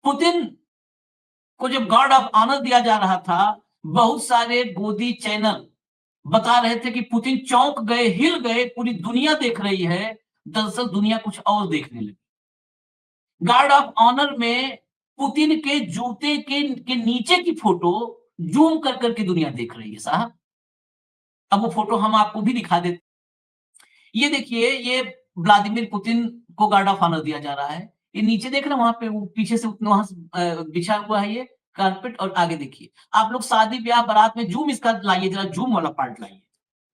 Putin को जब guard of honour दिया जा रहा था, बहुत सारे गोदी चैनल बता रहे थे कि पुतिन चौंक गए, हिल गए, पूरी दुनिया देख रही है। दरअसल दुनिया कुछ और देखने लगी। गार्ड ऑफ ऑनर में पुतिन के जूते के नीचे की फोटो जूम कर करके दुनिया देख रही है साहब। अब वो फोटो हम आपको भी दिखा देते। ये देखिए, ये व्लादिमीर पुतिन को गार्ड ऑफ ऑनर दिया जा रहा है। ये नीचे देख रहे हैं, वहां पे वो पीछे से वहां से बिछा हुआ है ये कारपेट। और आगे देखिए, आप लोग शादी ब्याह बारात में जूम इसका लाइए, जरा जूम वाला पार्ट लाइए।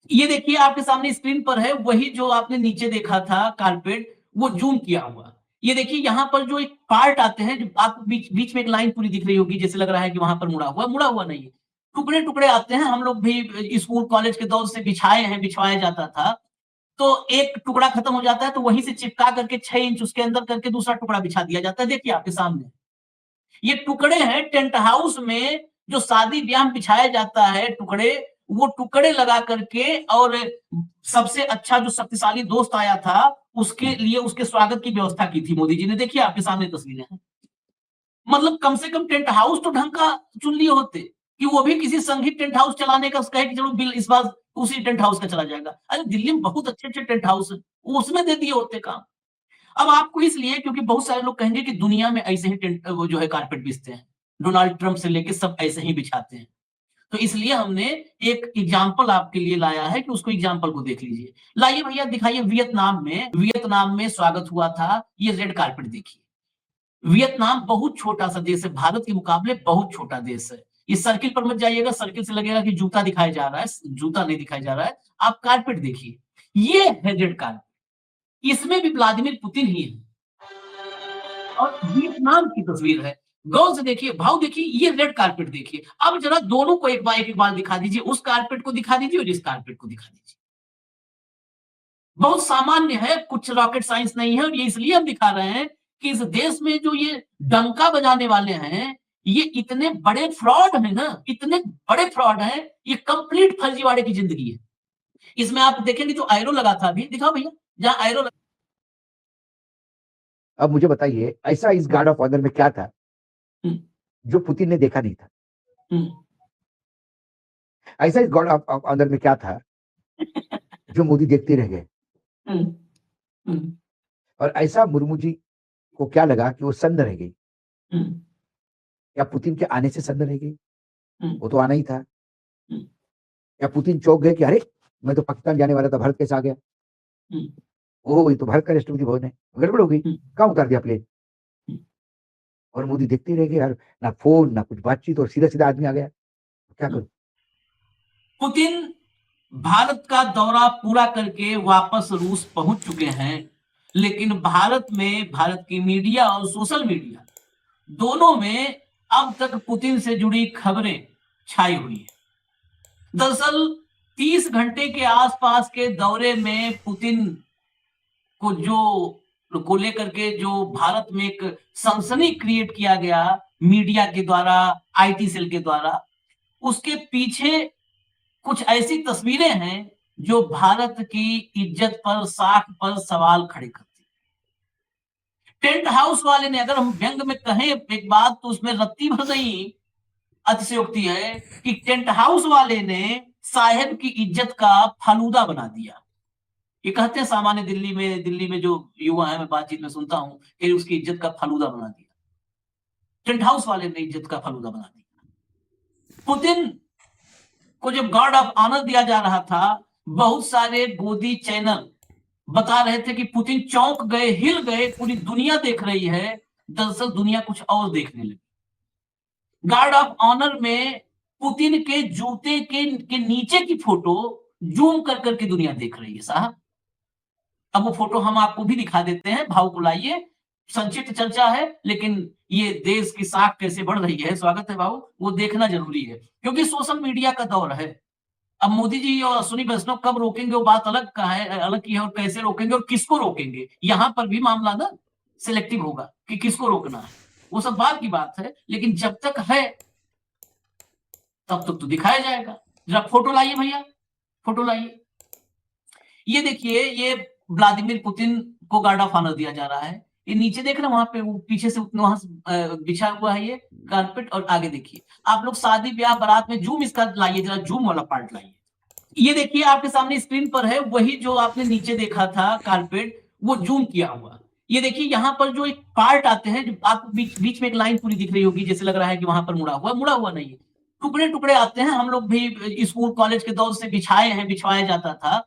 ये देखिए, आपके सामने स्क्रीन पर है वही जो आपने नीचे देखा था कारपेट, वो जूम किया हुआ। ये देखिए, यहाँ पर जो एक पार्ट आते हैं, जो आपको बीच बीच में एक लाइन पूरी दिख रही होगी, जैसे लग रहा है कि वहां पर मुड़ा हुआ नहीं है। टुकड़े टुकड़े आते हैं। हम लोग भी स्कूल कॉलेज के दौर से बिछाए हैं, बिछवाया जाता था। तो एक टुकड़ा खत्म हो जाता है तो वहीं से चिपका करके 6 इंच उसके अंदर करके दूसरा टुकड़ा बिछा दिया जाता है। देखिए आपके सामने ये टुकड़े हैं टेंट हाउस में, जो शादी ब्याह में बिछाया जाता है टुकड़े, वो टुकड़े लगा करके। और सबसे अच्छा जो शक्तिशाली दोस्त आया था, उसके लिए उसके स्वागत की व्यवस्था की थी मोदी जी ने। देखिए आपके सामने तस्वीरें हैं। मतलब कम से कम टेंट हाउस तो ढंग का चुन लिए होते, कि वो भी किसी संघी टेंट हाउस चलाने का कहे कि चलो बिल इस बार उसी टेंट हाउस का चला जाएगा। अरे दिल्ली में बहुत अच्छे अच्छे टेंट हाउस है, उसमें दे दिए होते काम। अब आपको इसलिए, क्योंकि बहुत सारे लोग कहेंगे कि दुनिया में ऐसे ही टेंट वो जो है कारपेट बिछते हैं, डोनाल्ड ट्रंप से लेके सब ऐसे ही बिछाते हैं। तो इसलिए हमने एक एग्जाम्पल आपके लिए लाया है कि उसको एग्जाम्पल को देख लीजिए। लाइए भैया, दिखाइए। वियतनाम में स्वागत हुआ था। ये रेड कारपेट देखिए। वियतनाम बहुत छोटा सा देश है, भारत के मुकाबले बहुत छोटा देश है। इस सर्किल पर मत जाइएगा, सर्किल से लगेगा कि जूता दिखाया जा रहा है, जूता नहीं दिखाया जा रहा है। आप कारपेट देखिए, ये है रेड कारपेट। इसमें भी व्लादिमीर पुतिन ही है, और वियतनाम की तस्वीर है। गौर से देखिए, भाव देखिए, ये रेड कारपेट देखिए। अब जरा दोनों को एक बार दिखा दीजिए, उस कारपेट को दिखा दीजिए और इस कारपेट को दिखा दीजिए। बहुत सामान्य है, कुछ रॉकेट साइंस नहीं है। और ये इसलिए हम दिखा रहे हैं कि इस देश में जो ये डंका बजाने वाले हैं, ये इतने बड़े फ्रॉड है ना, इतने बड़े फ्रॉड है, ये कंप्लीट फर्जीवाड़े की जिंदगी है। इसमें आप देखेंगे जो एरो लगा था, अभी दिखाओ भैया, जहां एरो लगा। अब मुझे बताइए, ऐसा इस गार्ड ऑफ ऑनर में क्या था जो पुतिन ने देखा नहीं था? ऐसा इस गार्ड ऑफ ऑनर में क्या था जो मोदी देखते रह गए? और ऐसा मुर्मू जी को क्या लगा कि वो सन्न रह गई? या पुतिन के आने से सन्न रह गई? वो तो आना ही था। या पुतिन चौंक गए कि अरे, मैं तो पाकिस्तान जाने वाला था, भारत कैसे आ गया? ओह, ये तो भारत का राष्ट्रपति भवन है, गड़बड़ हो गई, कहाँ उतार दिया प्लेन? और मोदी देखते रह गए यार, ना फोन ना कुछ बातचीत, और सीधा सीधा आदमी आ गया। क्या करूं? पुतिन भारत का दौरा पूरा करके वापस रूस पहुंच चुके हैं, लेकिन भारत में भारत की मीडिया और सोशल मीडिया दोनों में अब तक पुतिन से जुड़ी खबरें छाई हुई है। दरअसल 30 घंटे के आसपास के दौरे में पुतिन को लेकर के जो भारत में एक सनसनी क्रिएट किया गया मीडिया के द्वारा, आईटी सेल के द्वारा, उसके पीछे कुछ ऐसी तस्वीरें हैं जो भारत की इज्जत पर, साख पर सवाल खड़े करती। टेंट हाउस वाले ने, अगर हम व्यंग में कहें एक बात, तो उसमें रत्ती भर नहीं अतिशयोक्ति है कि टेंट हाउस वाले ने साहेब की इज्जत का फालूदा बना दिया। ये कहते हैं सामान्य दिल्ली में जो युवा है, मैं बातचीत में सुनता हूं कि उसकी इज्जत का फालूदा बना दिया। टेंट हाउस वाले ने इज्जत का फालूदा बना दिया। पुतिन को जब गार्ड ऑफ ऑनर दिया जा रहा था, बहुत सारे गोदी चैनल बता रहे थे कि पुतिन चौंक गए, हिल गए, पूरी दुनिया देख रही है। दरअसल दुनिया कुछ और देखने लगी। गार्ड ऑफ ऑनर में पुतिन के जूते के नीचे की फोटो जूम कर करके दुनिया देख रही है साहब। अब वो फोटो हम आपको भी दिखा देते हैं, भाव को लाइए। संक्षिप्त चर्चा है, लेकिन ये देश की साख कैसे बढ़ रही है, स्वागत है भाव, वो देखना जरूरी है, क्योंकि सोशल मीडिया का दौर है। अब मोदी जी और अश्विनी वैष्णव कब रोकेंगे वो बात अलग का है, अलग की है, और कैसे रोकेंगे और किसको रोकेंगे, यहां पर भी मामला ना सिलेक्टिव होगा कि किसको रोकना है, वो सब बात की बात है। लेकिन जब तक है तब तक तो दिखाया जाएगा। जरा फोटो लाइए भैया, फोटो लाइए। ये देखिए, ये व्लादिमीर पुतिन को गार्ड ऑफ ऑनर दिया जा रहा है। ये नीचे देख रहे हैं वहां पे वो पीछे से वहां बिछा हुआ है ये कारपेट। और आगे देखिए आप लोग शादी ब्याह बारात में जूम इसका लाइए, जरा जूम वाला पार्ट लाइए। ये देखिए आपके सामने स्क्रीन पर है वही जो आपने नीचे देखा था कारपेट, वो जूम किया हुआ। ये देखिए यहाँ पर जो एक पार्ट आते हैं, जो आपको बीच बीच में एक लाइन पूरी दिख रही होगी, जैसे लग रहा है कि वहां पर मुड़ा हुआ नहीं है, टुकड़े टुकड़े आते हैं। हम लोग भी स्कूल कॉलेज के दौर से बिछाए हैं, बिछवाया जाता था।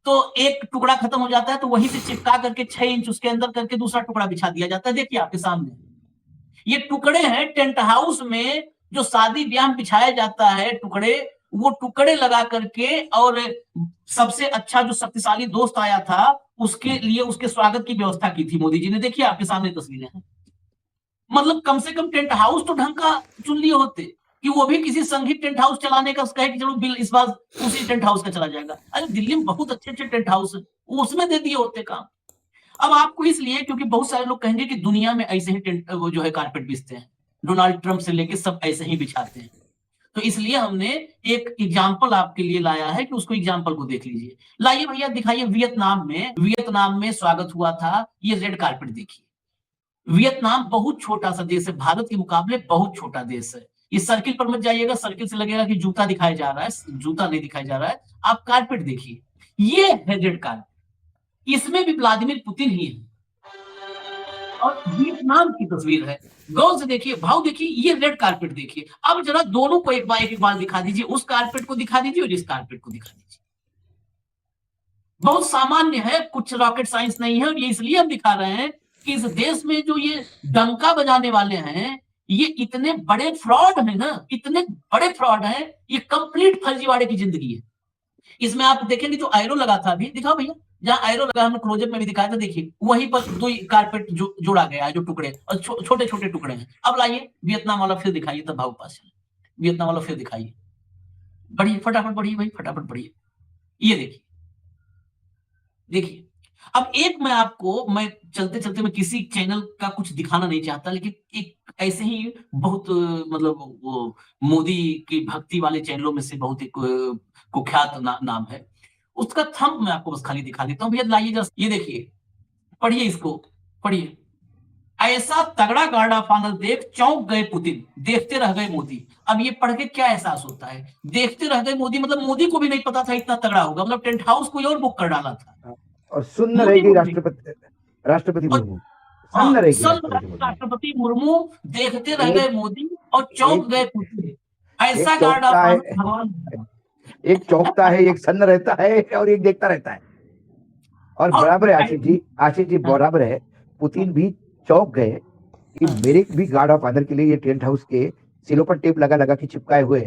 तो एक टुकड़ा खत्म हो जाता है तो वहीं से चिपका करके 6 इंच उसके अंदर करके दूसरा टुकड़ा बिछा दिया जाता है। देखिए आपके सामने ये टुकड़े हैं टेंट हाउस में जो शादी ब्याह में बिछाया जाता है टुकड़े, वो टुकड़े लगा करके। और सबसे अच्छा जो शक्तिशाली दोस्त आया था उसके लिए उसके स्वागत की व्यवस्था की थी मोदी जी ने। देखिए आपके सामने तस्वीरें हैं। मतलब कम से कम टेंट हाउस तो ढंग का चुन लिए होते कि वो भी किसी संगीत टेंट हाउस चलाने का कहे कि चलो बिल इस बार उसी टेंट हाउस का चला जाएगा। अरे दिल्ली में बहुत अच्छे अच्छे टेंट हाउस है, उसमें दे दिए होते काम। अब आपको इसलिए क्योंकि बहुत सारे लोग कहेंगे कि दुनिया में ऐसे ही टेंट वो जो है कारपेट बिछते हैं, डोनाल्ड ट्रंप से लेके सब ऐसे ही बिछाते हैं। तो इसलिए हमने एक एग्जाम्पल आपके लिए लाया है कि उसको एग्जाम्पल को देख लीजिए। लाइए भैया दिखाइए, वियतनाम में स्वागत हुआ था। ये रेड कारपेट देखिए। वियतनाम बहुत छोटा सा देश है, भारत के मुकाबले बहुत छोटा देश है। इस सर्किल पर मत जाइएगा, सर्किल से लगेगा कि जूता दिखाया जा रहा है, जूता नहीं दिखाया जा रहा है। आप कारपेट देखिए, ये है रेड कारपेट, इसमें भी व्लादिमीर पुतिन ही है और वियतनाम की तस्वीर है। गौर से देखिए, भाव देखिए, ये रेड कारपेट देखिए। अब जरा दोनों को एक बार दिखा दीजिए, उस कारपेट को दिखा दीजिए और इस कारपेट को दिखा दीजिए। बहुत सामान्य है, कुछ रॉकेट साइंस नहीं है। और ये इसलिए हम दिखा रहे हैं कि इस देश में जो ये डंका बजाने वाले हैं, ये इतने बड़े फ्रॉड है ना, इतने बड़े फ्रॉड है, ये कंप्लीट फर्जीवाड़े की जिंदगी है। इसमें आप देखेंगे जो एरो लगा था, अभी दिखाओ भैया, जहां एरो लगा हमने क्लोजअप में भी दिखाया था, देखिए वहीं पर दो कारपेट जोड़ा गया है, जो टुकड़े और छोटे छोटे टुकड़े हैं। अब लाइए वियतनाम वाला फिर दिखाइए, तब भाव पास वियतनाम वाला फिर दिखाइए, बढ़िए फटाफट बढ़िए भाई, फटाफट बढ़िए। ये देखिए, देखिए अब एक मैं चलते चलते मैं किसी चैनल का कुछ दिखाना नहीं चाहता, लेकिन एक ऐसे ही बहुत मतलब वो मोदी की भक्ति वाले चैनलों में से बहुत एक कुख्यात नाम है, उसका थंब मैं आपको बस खाली दिखा देता हूँ। भैया लाइए जरा, ये देखिए, पढ़िए इसको, पढ़िए। ऐसा तगड़ा गार्ड ऑफ ऑनर देख चौंक गए पुतिन, देखते रह गए मोदी। अब ये पढ़ के क्या एहसास होता है, देखते रह गए मोदी, मतलब मोदी को भी नहीं पता था इतना तगड़ा होगा, मतलब टेंट हाउस कोई और बुक कर डाला था। और सुन्न मोदी रहेगी को भी राष्ट्रपति और मुर्मू, हाँ, सन्न रहेगी सब राष्ट्रपति मुर्मू। राष्ट्रपति मुर्मू, देखते रह गए एक मोदी और चौंक एक गए पुतिन। एक ऐसा गार्ड ऑफ चौंकता है, ऑनर भगवान। एक चौंकता है, एक सन्न रहता है और एक देखता रहता है। और और बराबर है आशीष जी हाँ, बराबर है। पुतिन भी चौंक गए कि हाँ, मेरे भी गार्ड ऑफ ऑनर के लिए ये टेंट हाउस के सिलों पर टेप लगा लगा के चिपकाए हुए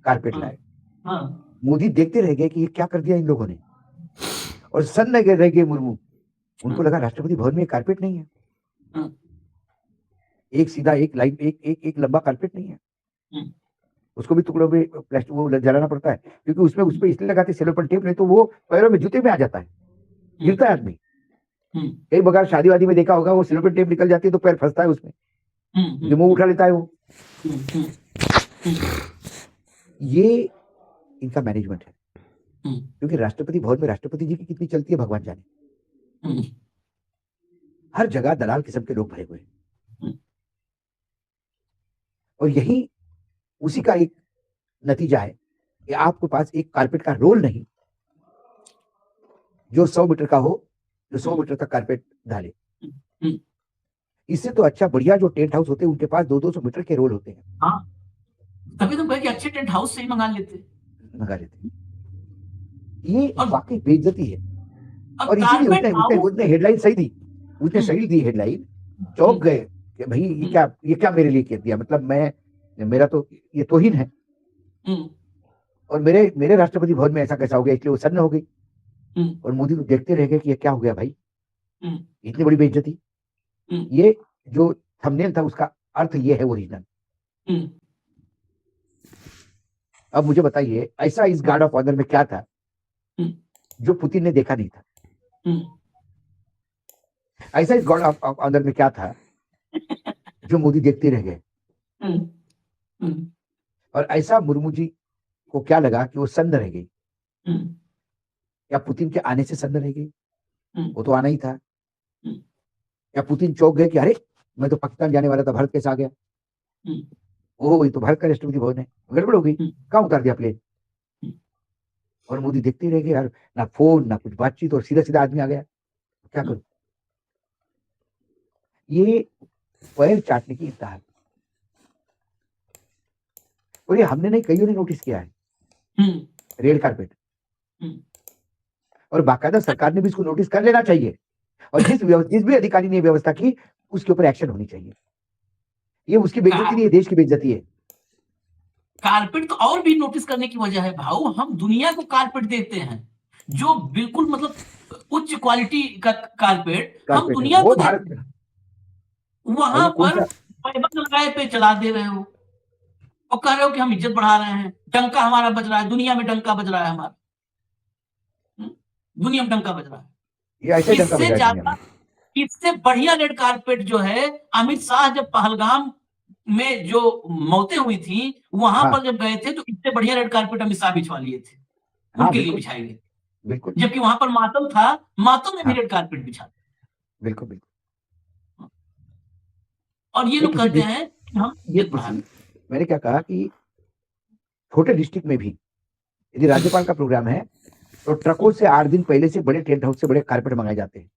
कारपेट हाँ, लाए। हाँ, मोदी देखते रह गए कि ये क्या कर दिया इन लोगों ने, और सन्न रह गए मुर्मू। उनको लगा राष्ट्रपति भवन में कारपेट नहीं है, हाँ, एक सीधा एक लाइन एक लंबा कारपेट नहीं है, हम्म, उसको भी टुकड़ों में प्लास्टिक वो जलाना पड़ता है, क्योंकि उसमें उस पर इसलिए लगाते सेलोपन टेप, नहीं तो वो पैरों में जूते में आ जाता है, गिरता है आदमी। कई बार शादी वादी में देखा होगा, वो सेलोपन टेप निकल जाती है तो पैर फंसता है उसमें, रिमूव उठा लेता है वो। ये इनका मैनेजमेंट है, क्योंकि राष्ट्रपति भवन में राष्ट्रपति जी की कितनी चलती है भगवान जाने। हर जगह दलाल किस्म के लोग भरे हुए हैं, और यही उसी का एक नतीजा है कि आपके पास एक कारपेट का रोल नहीं जो 100 मीटर का हो, जो 100 मीटर का कारपेट डाले। इससे तो अच्छा बढ़िया जो टेंट हाउस होते हैं उनके पास 200-200 मीटर के रोल होते हैं। हाँ, तभी तो कहे कि अच्छे टेंट हाउस से ही मंगा लेते। ये वाकई बेइज्जती है। और इसीलिए उसने हेडलाइन सही दी, उसने सही दी हेडलाइन, चौंक गए कि भाई ये क्या मेरे लिए कह दिया, मतलब मेरा तो ये तौहीन है, और मेरे राष्ट्रपति भवन में ऐसा कैसा हो गया, इसलिए वो सन्न हो गई। और मोदी तो देखते रह गए कि ये क्या हो गया भाई, इतनी बड़ी बेइज्जती। ये जो थंबनेल था उसका अर्थ ये है ओरिजिनल। अब मुझे बताइए, ऐसा इस गार्ड ऑफ ऑनर में क्या था जो पुतिन ने देखा नहीं था? ऐसा इस गार्ड ऑफ ऑनर में क्या था जो मोदी देखते रह गए? और ऐसा मुर्मू जी को क्या लगा कि वो सन्न रह गई, या पुतिन के आने से सन्न रह गई? वो तो आना ही था। या पुतिन चौंक गए कि अरे मैं तो पाकिस्तान जाने वाला था, भारत कैसे आ गया? ओह, ये तो भारत का राष्ट्रपति भवन है, गड़बड़ हो गई, कहाँ उतार दिया प्लेन? और मोदी देखते ही रह गए यार, ना फोन ना कुछ बातचीत, और सीधा सीधा आदमी आ गया, क्या करूं? ये पैर चाटने की इंतहा है, और ये हमने नहीं, कईयों ने नोटिस किया है, रेड कारपेट। और बाकायदा सरकार ने भी इसको नोटिस कर लेना चाहिए, और जिस भी अधिकारी ने व्यवस्था की उसके ऊपर एक्शन होनी चाहिए। ये उसकी बेइज्जती नहीं है, देश की बेइज्जती है। कारपेट तो और भी नोटिस करने की वजह है भाऊ, हम दुनिया को कारपेट देते हैं, जो बिल्कुल मतलब उच्च क्वालिटी का कारपेट हम दुनिया वो को भारत देते हैं। में वहां पर पैबंद लगाए पे चला दे रहे हो और कह रहे हो कि हम इज्जत बढ़ा रहे हैं, डंका हमारा बज रहा है, दुनिया में डंका बज रहा है हमारा, दुनिया में डंका बज रहा है। ये ऐसे डंका इससे बजा है दुनिया ज्यादा, में। इससे बढ़िया रेड कारपेट जो है, अमित शाह जब पहलगाम में जो मौतें हुई थी वहां हाँ। पर जब गए थे, तो इससे बढ़िया रेड कारपेट अमित शाह बिछवा लिए थे, हाँ, उनके लिए बिल्कुल बिछाए गए, बिल्कुल जबकि वहां पर मातम था, मातम में भी हाँ, रेड कारपेट बिछा। बिल्कुल बिल्कुल। और ये ये लोग किसी कहते हैं कि हम ये इज्जत बढ़ा रहे हैं। मैंने क्या कहा कि छोटे डिस्ट्रिक्ट में भी यदि राज्यपाल का प्रोग्राम है तो ट्रकों से 8 दिन पहले से बड़े टेंट हाउस से बड़े कारपेट मंगाए जाते हैं,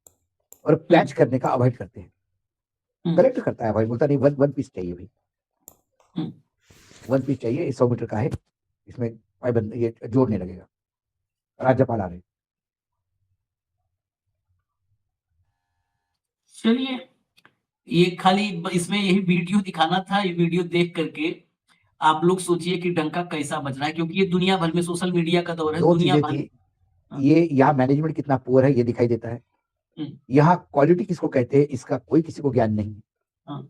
और पैच करने का अवॉइड करते हैं। कलेक्टर करता है भाई, बोलता नहीं वन पीस चाहिए भाई, 1 पीस चाहिए, 100 मीटर का है, इसमें पाइबंद ये जोड़ने लगेगा, राज्यपाल आ रहे। चलिए, ये खाली इसमें यही वीडियो दिखाना था। ये वीडियो देख करके आप लोग सोचिए कि डंका कैसा बज रहा है, क्योंकि ये दुनिया भर में सोशल मीडिया का दौर है, दो दुनिया चीजें भर। थी, ये यहाँ मैनेजमेंट कितना पुअर है ये दिखाई देता है, यहाँ क्वालिटी किसको कहते हैं इसका कोई किसी को ज्ञान नहीं है।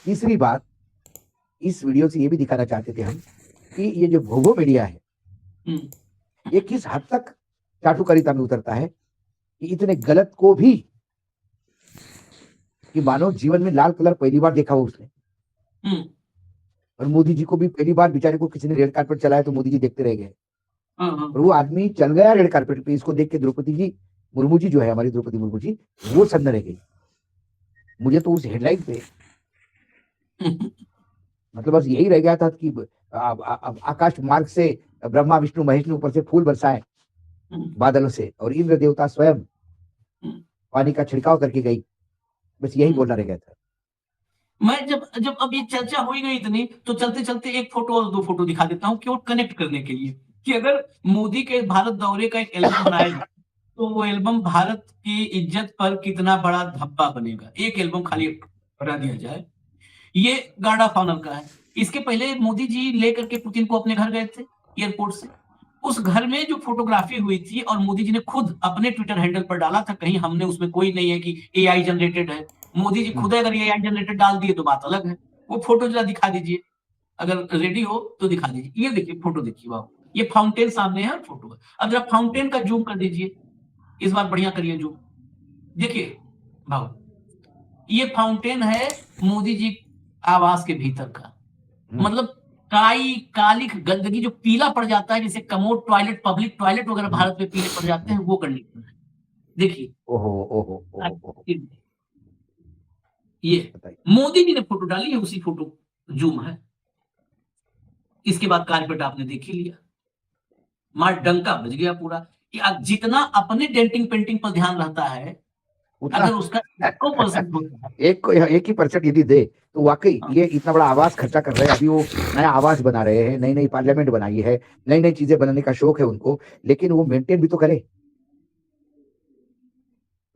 तीसरी बात, इस वीडियो से ये भी दिखाना चाहते थे हम कि ये जो भोगो मीडिया है ये किस हद तक चाटुकारिता में उतरता है, कि इतने गलत को भी, कि मानो जीवन में लाल कलर पहली बार देखा हो उसने, और मोदी जी को भी पहली बार बेचारे को किसी ने रेड कारपेट चलाया तो मोदी जी देखते रह गए, और वो आदमी चल गया रेड कारपेट पे, इसको देख के द्रौपदी जी मुर्मू जी जो है हमारी द्रौपदी मुर्मू जी, वो सन्न रह गई। मुझे तो उस हेडलाइन पे मतलब बस यही रह गया था कि आकाश मार्ग से ब्रह्मा विष्णु महेश ने ऊपर से फूल बरसाए बादलों से, और इंद्र देवता स्वयं पानी का छिड़काव करके गई, बस यही बोलना रह गया था। मैं जब अब ये चर्चा हो ही गई इतनी, तो चलते चलते एक फोटो और 2 फोटो दिखा देता हूँ, क्यों कनेक्ट करने के लिए, कि अगर मोदी के भारत दौरे का एक एल्बम बनाया जाए तो वो एल्बम भारत की इज्जत पर कितना बड़ा धब्बा बनेगा। एक एल्बम खाली बना दिया जाए। ये गार्ड ऑफ ऑनर का है। इसके पहले मोदी जी लेकर के पुतिन को अपने घर गए थे एयरपोर्ट से। उस घर में जो फोटोग्राफी हुई थी और मोदी जी ने खुद अपने ट्विटर हैंडल पर डाला था, कहीं हमने उसमें कोई नहीं है कि एआई जनरेटेड है। मोदी जी खुद अगर एआई जनरेटेड डाल दिए तो बात अलग है। वो फोटो जरा दिखा दीजिए, अगर रेडी हो तो दिखा दीजिए। ये देखिए फोटो, देखिए वाह, ये फाउंटेन सामने है और फोटो है। अब जरा फाउंटेन का जूम कर दीजिए, इस बार बढ़िया करिए जूम। देखिए भाव, ये फाउंटेन है मोदी जी आवास के भीतर का। मतलब काई कालिक गंदगी जो पीला पड़ जाता है, जैसे कमोड टॉयलेट, पब्लिक टॉयलेट वगैरह भारत में पीले पड़ जाते हैं, वो कंडीशन है। देखिए, ओहो ये मोदी जी ने फोटो डाली है, उसी फोटो जूम है। इसके बाद कारपेट आपने देख ही लिया, मार डंका बज गया पूरा। कि जितना अपने डेंटिंग पेंटिंग पर ध्यान रहता है, अगर उसका 1% होता है, एक ही % यदि दे तो वाकई ये इतना बड़ा आवास खर्चा कर रहे हैं। अभी वो नया आवास बना रहे हैं, नई नई पार्लियामेंट बनाई है, नई नई चीजें बनाने का शौक है उनको, लेकिन वो मेंटेन भी तो करे।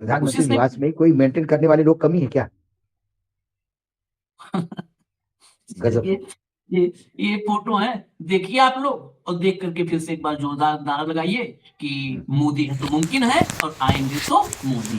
प्रधानमंत्री निवास में कोई मेंटेन करने वाले लोग कमी है क्या? गजब। ये फोटो है, देखिए आप लोग, और देख करके फिर से एक बार जोरदार नारा लगाइए कि मोदी है तो मुमकिन है, और आएंगे तो मोदी।